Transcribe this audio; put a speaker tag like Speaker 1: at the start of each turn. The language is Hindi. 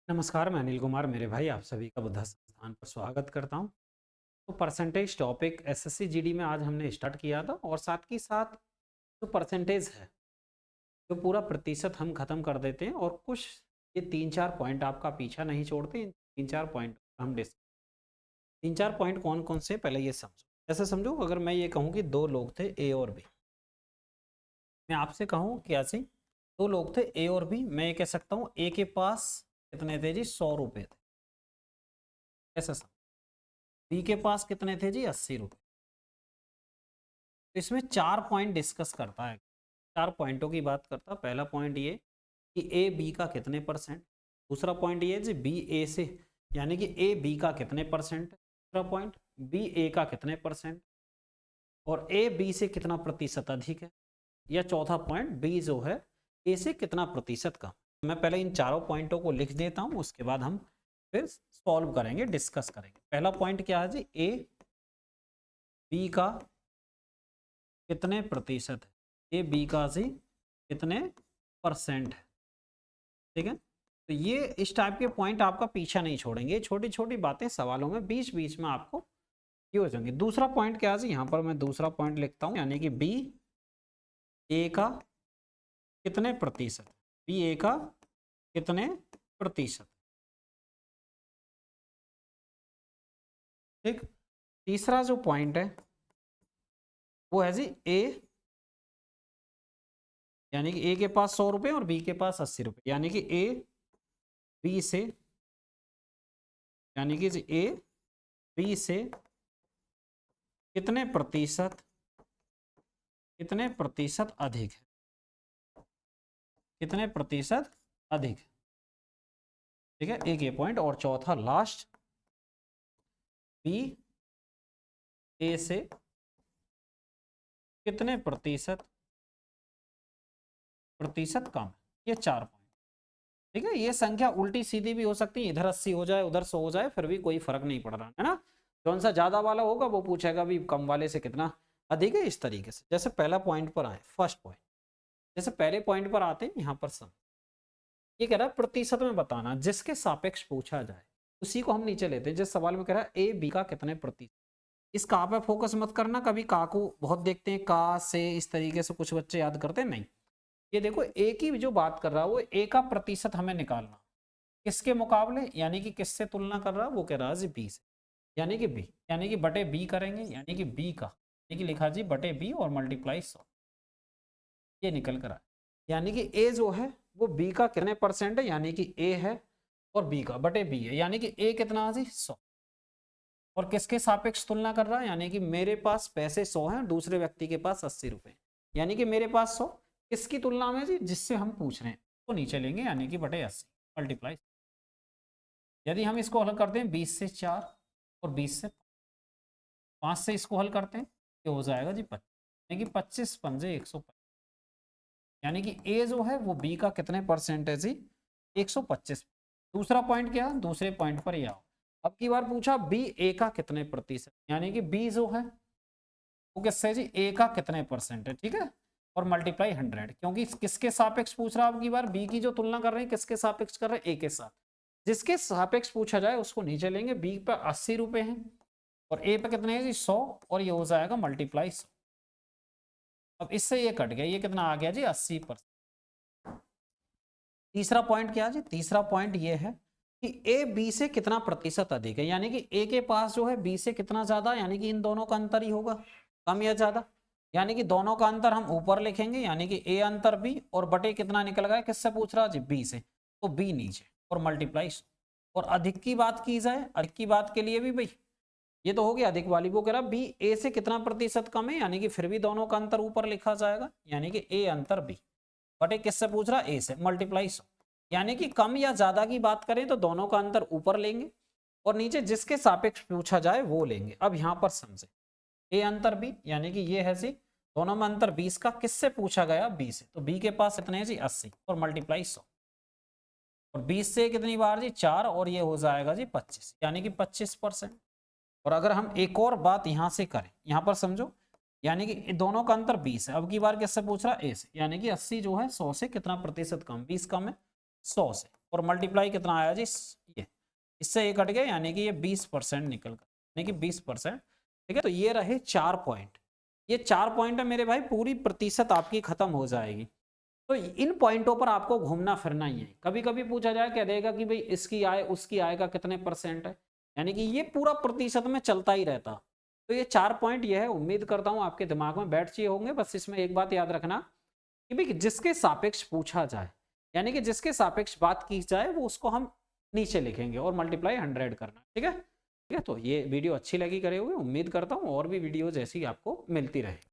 Speaker 1: नमस्कार, मैं अनिल कुमार मेरे भाई आप सभी का बुद्धा संस्थान पर स्वागत करता हूं। तो परसेंटेज टॉपिक एसएससी जीडी में आज हमने स्टार्ट किया था और साथ ही साथ जो परसेंटेज है, जो पूरा प्रतिशत हम खत्म कर देते हैं और कुछ ये 3-4 पॉइंट आपका पीछा नहीं छोड़ते। इन 3-4 पॉइंट हम डिस्कस 3-4 पॉइंट कौन कौन से पहले ये समझो। ऐसे समझो, अगर मैं ये कहूँ कि दो लोग थे ए और बी, मैं आपसे कहूँ क्या सी दो लोग थे ए और बी, मैं ये कह सकता हूँ ए के पास कितने थे जी, 100 रुपये थे। ऐसा बी के पास कितने थे जी, 80 रुपये। तो इसमें 4 पॉइंट डिस्कस करता है, 4 पॉइंटों की बात करता है। पहला पॉइंट ये कि ए बी का कितने परसेंट, दूसरा पॉइंट ये जी बी ए से, यानी कि ए बी का कितने परसेंट, तीसरा पॉइंट बी ए का कितने परसेंट और ए बी से कितना प्रतिशत अधिक है, या चौथा पॉइंट बी जो है ए से कितना प्रतिशत कम। मैं पहले इन चारों पॉइंटों को लिख देता हूं, उसके बाद हम फिर सॉल्व करेंगे, डिस्कस करेंगे। पहला पॉइंट क्या है जी, ए बी का कितने प्रतिशत है, ए बी का जी कितने परसेंट है। ठीक है, तो ये इस टाइप के पॉइंट आपका पीछा नहीं छोड़ेंगे। छोटी छोटी बातें सवालों में बीच बीच में आपको ये हो जाएंगे। दूसरा पॉइंट क्या है जी, यहाँ पर मैं दूसरा पॉइंट लिखता हूँ, यानी कि बी ए का कितने प्रतिशत, बी ए का कितने प्रतिशत। ठीक, तीसरा जो पॉइंट है वो है जी ए, यानी कि ए के पास 100 रुपये और बी के पास 80 रुपये, यानी कि ए बी से, यानी कि जी ए बी से कितने प्रतिशत अधिक है, कितने प्रतिशत अधिक है। ठीक है, एक ये पॉइंट। और चौथा लास्ट, बी ए से कितने प्रतिशत कम है। ये 4 पॉइंट। ठीक है, ये संख्या उल्टी सीधी भी हो सकती है, इधर 80 हो जाए उधर 100 हो जाए, फिर भी कोई फर्क नहीं पड़ रहा है ना। कौन सा ज्यादा वाला होगा वो पूछेगा भी कम वाले से कितना अधिक है, इस तरीके से। जैसे पहला पॉइंट पर आए, फर्स्ट पॉइंट, जैसे पहले पॉइंट पर आते हैं यहाँ पर सम, ये कह रहा है प्रतिशत में बताना, जिसके सापेक्ष पूछा जाए उसी को हम नीचे लेते हैं। जिस सवाल में कह रहा है ए बी का कितने प्रतिशत, इस का पे फोकस मत करना। कभी का को बहुत देखते हैं, का से इस तरीके से कुछ बच्चे याद करते हैं, नहीं। ये देखो ए की जो बात कर रहा है वो ए का प्रतिशत हमें निकालना, किसके मुकाबले, यानी कि किससे तुलना कर रहा है, वो कह रहा है जी बी से, यानी कि बी, यानी कि बटे बी करेंगे, यानी कि बी का, यानी कि लिखा जी बटे बी और मल्टीप्लाई 100, ये निकल कर आए। यानी कि ए जो है वो बी का कितने परसेंट है, यानी कि ए है और बी का बटे बी है, यानी कि ए कितना है जी 100, और किसके सापेक्ष तुलना कर रहा है, यानी कि मेरे पास पैसे 100 हैं, दूसरे व्यक्ति के पास 80 रुपए, यानी कि मेरे पास 100 किसकी तुलना में जी, जिससे हम पूछ रहे हैं तो नीचे लेंगे, यानी कि बटे 80 मल्टीप्लाई। यदि हम इसको हल करते हैं 20 से 4 और 20 से 5 से इसको हल करते हैं, ये हो जाएगा जी 25, यानी कि 25 पंजे 125, यानी कि ए जो है वो बी का कितने परसेंट है जी, 125। दूसरा पॉइंट क्या, दूसरे पॉइंट पर ये आओ। अब की बार पूछा बी ए का कितने प्रतिशत, यानी कि बी जो है वो किससे जी, ए का कितने परसेंट है। ठीक है, और मल्टीप्लाई 100, क्योंकि किसके सापेक्ष पूछ रहा है। अब की बार बी की जो तुलना कर रहे हैं किसके सापेक्ष कर रहे हैं, ए के साथ। जिसके सापेक्ष पूछा जाए उसको नीचे लेंगे। बी पर 80 रुपए हैं और ए पे कितने हैं जी 100, और ये हो जाएगा मल्टीप्लाई 100। अब इससे ये कट गया, ये कितना आ गया जी 80%। तीसरा पॉइंट क्या जी, तीसरा पॉइंट ये है कि ए बी से कितना प्रतिशत अधिक है, यानी कि ए के पास जो है बी से कितना ज्यादा, यानी कि इन दोनों का अंतर ही होगा, कम या ज्यादा, यानी कि दोनों का अंतर हम ऊपर लिखेंगे, यानी कि ए अंतर बी, और बटे कितना निकल गया, किससे पूछ रहा जी, बी से, तो बी नीचे और मल्टीप्लाई। और अधिक की बात की जाए, अधिक की बात के लिए भी भाई ये तो हो गया अधिक वाली, वो कह रहा बी ए से कितना प्रतिशत कम है, यानी कि फिर भी दोनों का अंतर ऊपर लिखा जाएगा, यानी कि ए अंतर बी, बटे किससे पूछ रहा, ए से, मल्टीप्लाई 100, यानी कि कम या ज्यादा की बात करें तो दोनों का अंतर ऊपर लेंगे और नीचे जिसके सापेक्ष पूछा जाए वो लेंगे। अब यहां पर समझे, ए अंतर बी, यानी कि ये है जी दोनों में अंतर 20 का, किससे पूछा गया, बी से, तो बी के पास इतने हैं जी 80 और मल्टीप्लाई 100, और 20 से कितनी बार जी 4, और ये हो जाएगा जी 25, यानी कि 25%। और अगर हम एक और बात यहां से करें, यहां पर समझो, यानी कि दोनों का अंतर 20 है। अब की बार किससे पूछ रहा है, ए से, यानी कि 80 जो है 100 से कितना प्रतिशत कम, 20 कम है 100 से, और मल्टीप्लाई कितना आया जी, ये इससे ये कट गया, यानी कि ये 20% निकल गया, यानी कि 20%। ठीक है, तो ये रहे 4 पॉइंट। ये 4 पॉइंट है मेरे भाई, पूरी प्रतिशत आपकी खत्म हो जाएगी। तो इन पॉइंटों पर आपको घूमना फिरना ही है। कभी कभी पूछा जाए, कह देगा कि भाई इसकी आय उसकी आय का कितने % है, यानी कि ये पूरा प्रतिशत में चलता ही रहता। तो ये 4 पॉइंट ये है, उम्मीद करता हूं आपके दिमाग में बैठ चाहिए होंगे। बस इसमें एक बात याद रखना कि भाई जिसके सापेक्ष पूछा जाए, यानी कि जिसके सापेक्ष बात की जाए, वो उसको हम नीचे लिखेंगे और मल्टीप्लाई 100 करना। ठीक है, ठीक है। तो ये वीडियो अच्छी लगी करे हुए, उम्मीद करता हूँ और भी वीडियोज ऐसी आपको मिलती रहे।